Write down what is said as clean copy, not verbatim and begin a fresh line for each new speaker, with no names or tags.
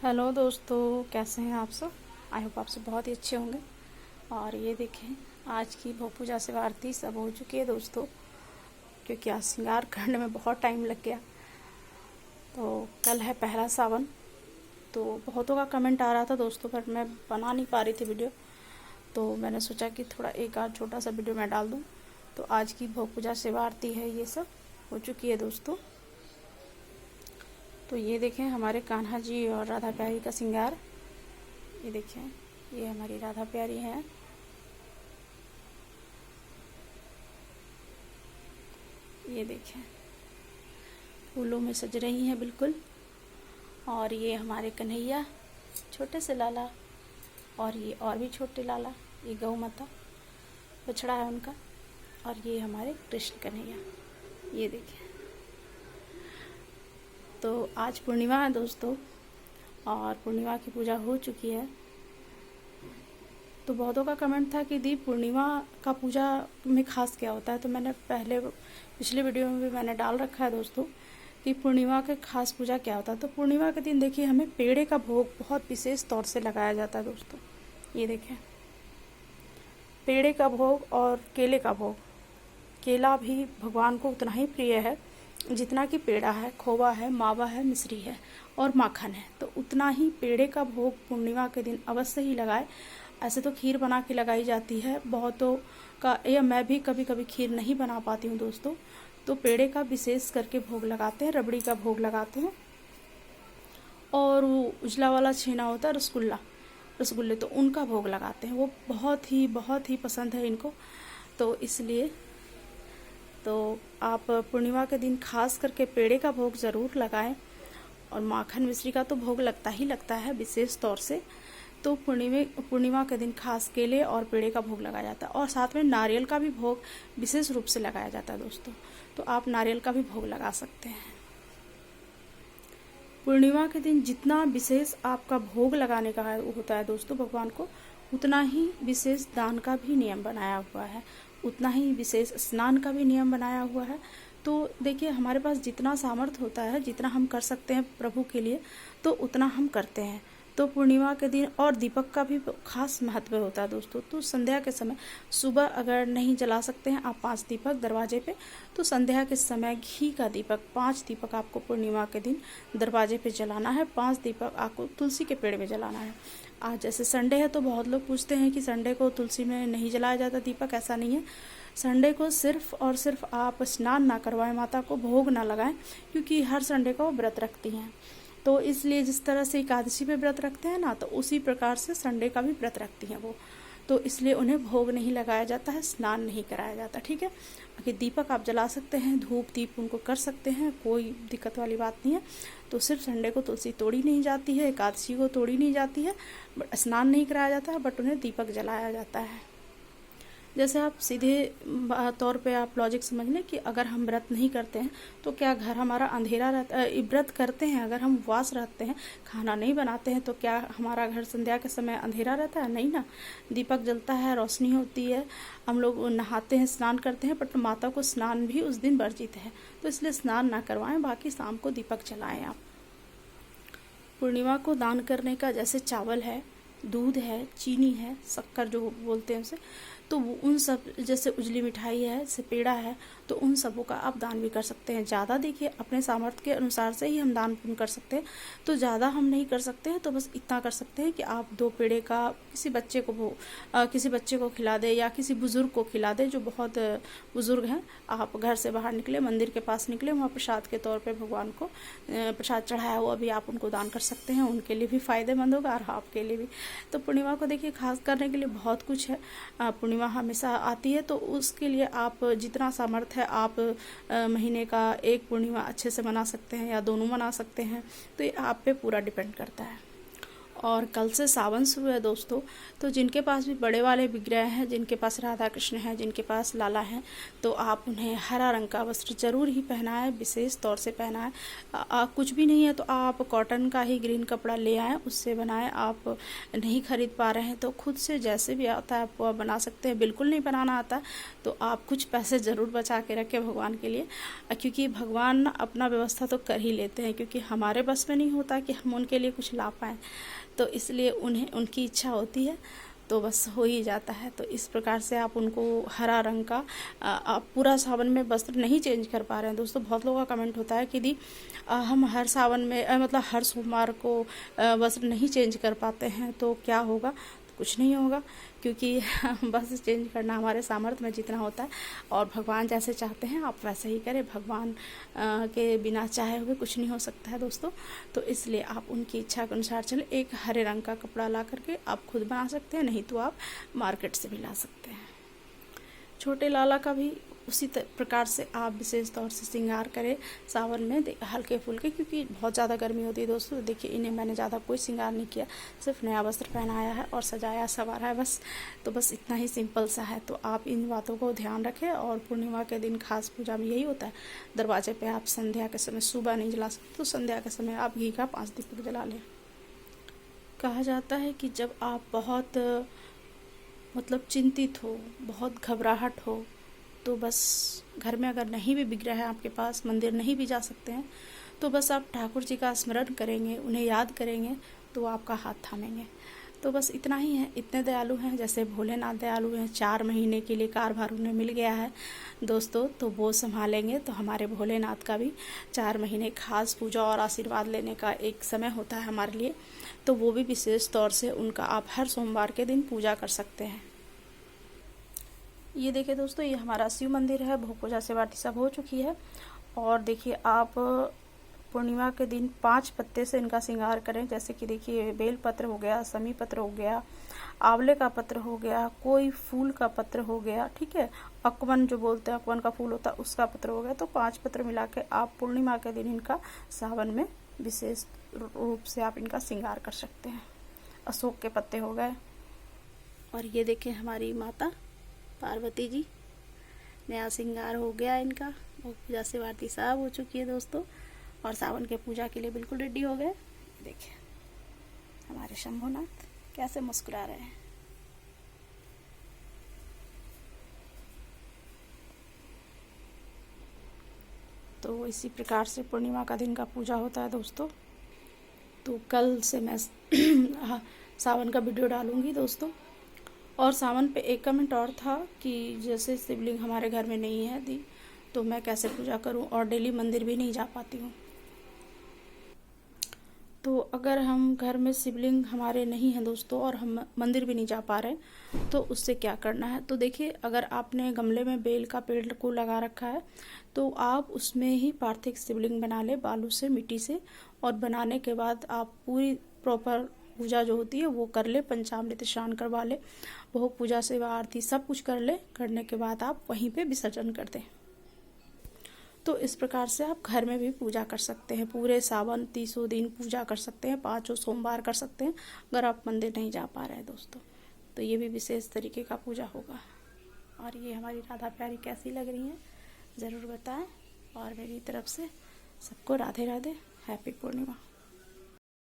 Hello दोस्तों, कैसे हैं आप सब। आई होप आप सब बहुत ही अच्छे होंगे। और ये देखें, आज की भोग पूजा से आरती सब हो चुकी है दोस्तों, क्योंकि आज श्रृंगार करने में बहुत टाइम लग गया। तो कल है पहला सावन। तो बहुतों का कमेंट आ रहा था दोस्तों, पर मैं बना नहीं पा रही थी वीडियो, तो मैंने सोचा कि थोड़ा एक आध छोटा सा वीडियो मैं डाल दूँ। तो आज की भोग पूजा से आरती है, ये सब हो चुकी है दोस्तों। तो ये देखें हमारे कान्हा जी और राधा प्यारी का श्रृंगार। ये देखें, ये हमारी राधा प्यारी है। ये देखें फूलों में सज रही हैं बिल्कुल। और ये हमारे कन्हैया छोटे से लाला, और ये और भी छोटे लाला, ये गौ माता बछड़ा है उनका। और ये हमारे कृष्ण कन्हैया। ये देखें, तो आज पूर्णिमा है दोस्तों, और पूर्णिमा की पूजा हो चुकी है। तो बहुतों का कमेंट था कि दी पूर्णिमा का पूजा में खास क्या होता है। तो मैंने पिछले वीडियो में भी मैंने डाल रखा है दोस्तों कि पूर्णिमा के खास पूजा क्या होता है। तो पूर्णिमा के दिन देखिए हमें पेड़े का भोग बहुत विशेष तौर से लगाया जाता है दोस्तों। ये देखें, पेड़े का भोग और केले का भोग। केला भी भगवान को उतना ही प्रिय है जितना कि पेड़ा है, खोवा है, मावा है, मिश्री है और माखन है। तो उतना ही पेड़े का भोग पूर्णिमा के दिन अवश्य ही लगाए। ऐसे तो खीर बना के लगाई जाती है बहुतों का, या मैं भी कभी कभी खीर नहीं बना पाती हूँ दोस्तों। तो पेड़े का विशेष करके भोग लगाते हैं, रबड़ी का भोग लगाते हैं। और वो उजला वाला छेना होता है रसगुल्ले, तो उनका भोग लगाते हैं। वो बहुत ही पसंद है इनको। तो इसलिए तो आप पूर्णिमा के दिन खास करके पेड़े का भोग ज़रूर लगाएं। और माखन मिश्री का तो भोग लगता ही लगता है विशेष तौर से। तो पूर्णिमा के दिन खास केले और पेड़े का भोग लगाया जाता है, और साथ में नारियल का भी भोग विशेष रूप से लगाया जाता है दोस्तों। तो आप नारियल का भी भोग लगा सकते हैं। पूर्णिमा के दिन जितना विशेष आपका भोग लगाने का होता है दोस्तों भगवान को, उतना ही विशेष दान का भी नियम बनाया हुआ है, उतना ही विशेष स्नान का भी नियम बनाया हुआ है। तो देखिए हमारे पास जितना सामर्थ्य होता है, जितना हम कर सकते हैं प्रभु के लिए, तो उतना हम करते हैं। तो पूर्णिमा के दिन और दीपक का भी खास महत्व होता है दोस्तों। तो संध्या के समय, सुबह अगर नहीं जला सकते हैं आप 5 दीपक दरवाजे पे, तो संध्या के समय घी का दीपक 5 दीपक आपको पूर्णिमा के दिन दरवाजे पे जलाना है। 5 दीपक आपको तुलसी के पेड़ में जलाना है। आज जैसे संडे है तो बहुत लोग पूछते हैं कि संडे को तुलसी में नहीं जलाया जाता दीपक। ऐसा नहीं है। संडे को सिर्फ और सिर्फ आप स्नान ना करवाएं, माता को भोग ना लगाएं, क्योंकि हर संडे को वो व्रत रखती हैं। तो इसलिए जिस तरह से एकादशी पे व्रत रखते हैं ना, तो उसी प्रकार से संडे का भी व्रत रखती हैं वो। तो इसलिए उन्हें भोग नहीं लगाया जाता है, स्नान नहीं कराया जाता। ठीक है, बाकी दीपक आप जला सकते हैं, धूप दीप उनको कर सकते हैं, कोई दिक्कत वाली बात नहीं है। तो सिर्फ संडे को तुलसी तोड़ी नहीं जाती है, एकादशी को तोड़ी नहीं जाती है, स्नान नहीं कराया जाता है, बट उन्हें दीपक जलाया जाता है। जैसे आप सीधे तौर पे आप लॉजिक समझ लें कि अगर हम व्रत नहीं करते हैं तो क्या घर हमारा अंधेरा रहता है। व्रत करते हैं, अगर हम उपवास रहते हैं, खाना नहीं बनाते हैं, तो क्या हमारा घर संध्या के समय अंधेरा रहता है? नहीं ना। दीपक जलता है, रोशनी होती है, हम लोग नहाते हैं, स्नान करते हैं, बट माता को स्नान भी उस दिन वर्जित है। तो इसलिए स्नान ना करवाएं, बाकी शाम को दीपक जलाएं आप। पूर्णिमा को दान करने का, जैसे चावल है, दूध है, चीनी है, शक्कर जो बोलते हैं उसे, तो उन सब, जैसे उजली मिठाई है, जैसे पेड़ा है, तो उन सबों का आप दान भी कर सकते हैं। ज़्यादा देखिए अपने सामर्थ्य के अनुसार से ही हम दान पुण्य कर सकते हैं। तो ज़्यादा हम नहीं कर सकते हैं, तो बस इतना कर सकते हैं कि आप 2 पेड़े का किसी बच्चे को खिला दे, या किसी बुजुर्ग को खिला दे जो बहुत बुजुर्ग हैं। आप घर से बाहर निकले, मंदिर के पास निकले, वहाँ प्रसाद के तौर पर भगवान को प्रसाद चढ़ाया हुआ भी आप उनको दान कर सकते हैं। उनके लिए भी फायदेमंद होगा और आपके लिए भी। तो पूर्णिमा को देखिए खास करने के लिए बहुत कुछ है। पूर्णिमा हमेशा आती है, तो उसके लिए आप जितना सामर्थ्य है, आप महीने का एक पूर्णिमा अच्छे से मना सकते हैं या दोनों मना सकते हैं। तो ये आप पे पूरा डिपेंड करता है। और कल से सावन शुरू है दोस्तों। तो जिनके पास भी बड़े वाले विग्रह हैं, जिनके पास राधा कृष्ण हैं, जिनके पास लाला हैं, तो आप उन्हें हरा रंग का वस्त्र जरूर ही पहनाएं, विशेष तौर से पहनाएं। कुछ भी नहीं है तो आप कॉटन का ही ग्रीन कपड़ा ले आएँ, उससे बनाएं। आप नहीं खरीद पा रहे हैं तो खुद से जैसे भी आता है आप बना सकते हैं। बिल्कुल नहीं बनाना आता तो आप कुछ पैसे ज़रूर बचा के रखें भगवान के लिए, क्योंकि भगवान अपना व्यवस्था तो कर ही लेते हैं, क्योंकि हमारे बस में नहीं होता कि हम उनके लिए कुछ ला पाएँ। तो इसलिए उन्हें उनकी इच्छा होती है तो बस हो ही जाता है। तो इस प्रकार से आप उनको हरा रंग का आप पूरा सावन में वस्त्र नहीं चेंज कर पा रहे हैं दोस्तों। बहुत लोगों का कमेंट होता है कि दी हम हर सावन में मतलब हर सोमवार को वस्त्र नहीं चेंज कर पाते हैं तो क्या होगा। कुछ नहीं होगा, क्योंकि बस चेंज करना हमारे सामर्थ्य में जितना होता है और भगवान जैसे चाहते हैं आप वैसे ही करें। भगवान के बिना चाहे हुए कुछ नहीं हो सकता है दोस्तों। तो इसलिए आप उनकी इच्छा के अनुसार चलें। एक हरे रंग का कपड़ा ला करके आप खुद बना सकते हैं, नहीं तो आप मार्केट से भी ला सकते हैं। छोटे लाला का भी उसी प्रकार से आप विशेष तौर से श्रृंगार करें सावन में हल्के फुल्के, क्योंकि बहुत ज़्यादा गर्मी होती है दोस्तों। देखिए इन्हें मैंने ज़्यादा कोई श्रृंगार नहीं किया, सिर्फ नया वस्त्र पहनाया है और सजाया संवारा है बस। तो बस इतना ही सिंपल सा है। तो आप इन बातों को ध्यान रखें। और पूर्णिमा के दिन खास पूजा में यही होता है, दरवाजे पर आप संध्या के समय सुबह नहीं जला सकते तो संध्या के समय आप घी का 5 दीपक जला लें। कहा जाता है कि जब आप बहुत मतलब चिंतित हो, बहुत घबराहट हो, तो बस घर में अगर नहीं भी विग्रह है आपके पास, मंदिर नहीं भी जा सकते हैं, तो बस आप ठाकुर जी का स्मरण करेंगे, उन्हें याद करेंगे तो आपका हाथ थामेंगे। तो बस इतना ही है। इतने दयालु हैं, जैसे भोलेनाथ दयालु हैं। 4 महीने के लिए कारभार उन्हें मिल गया है दोस्तों, तो वो संभालेंगे। तो हमारे भोलेनाथ का भी 4 महीने खास पूजा और आशीर्वाद लेने का एक समय होता है हमारे लिए। तो वो भी विशेष तौर से उनका आप हर सोमवार के दिन पूजा कर सकते हैं। ये देखिए दोस्तों, ये हमारा शिव मंदिर है। भोग पूजा से आरती सब हो चुकी है। और देखिए आप पूर्णिमा के दिन 5 पत्ते से इनका श्रृंगार करें। जैसे कि देखिए बेल पत्र हो गया, समी पत्र हो गया, आंवले का पत्र हो गया, कोई फूल का पत्र हो गया, ठीक है, अकवन जो बोलते हैं, अकवन का फूल होता है उसका पत्र हो गया। तो 5 पत्र मिला के आप पूर्णिमा के दिन इनका सावन में विशेष रूप से आप इनका श्रृंगार कर सकते हैं। अशोक के पत्ते हो गए। और ये देखें हमारी माता पार्वती जी, नया श्रृंगार हो गया इनका। और पूजा से आरती सब हो चुकी है दोस्तों, और सावन के पूजा के लिए बिल्कुल रेडी हो गए। देखिए हमारे शंभुनाथ कैसे मुस्कुरा रहे हैं। तो इसी प्रकार से पूर्णिमा का दिन का पूजा होता है दोस्तों। तो कल से मैं सावन का वीडियो डालूंगी दोस्तों। और सावन पे एक कमेंट और था कि जैसे शिवलिंग हमारे घर में नहीं है दी, तो मैं कैसे पूजा करूं, और डेली मंदिर भी नहीं जा पाती हूं। तो अगर हम घर में शिवलिंग हमारे नहीं है दोस्तों और हम मंदिर भी नहीं जा पा रहे, तो उससे क्या करना है। तो देखिए अगर आपने गमले में बेल का पेड़ को लगा रखा है तो आप उसमें ही पार्थिव शिवलिंग बना ले, बालू से, मिट्टी से। और बनाने के बाद आप पूरी प्रॉपर पूजा जो होती है वो कर ले, पंचामृत स्नान करवा ले, भोग पूजा सेवा आरती सब कुछ कर ले। करने के बाद आप वहीं पे विसर्जन कर दें। तो इस प्रकार से आप घर में भी पूजा कर सकते हैं। पूरे सावन 30 दिन पूजा कर सकते हैं, 5 सोमवार कर सकते हैं, अगर आप मंदिर नहीं जा पा रहे हैं दोस्तों। तो ये भी विशेष तरीके का पूजा होगा। और ये हमारी राधा प्यारी कैसी लग रही हैं ज़रूर बताएं। और मेरी तरफ से सबको राधे राधे, हैप्पी पूर्णिमा।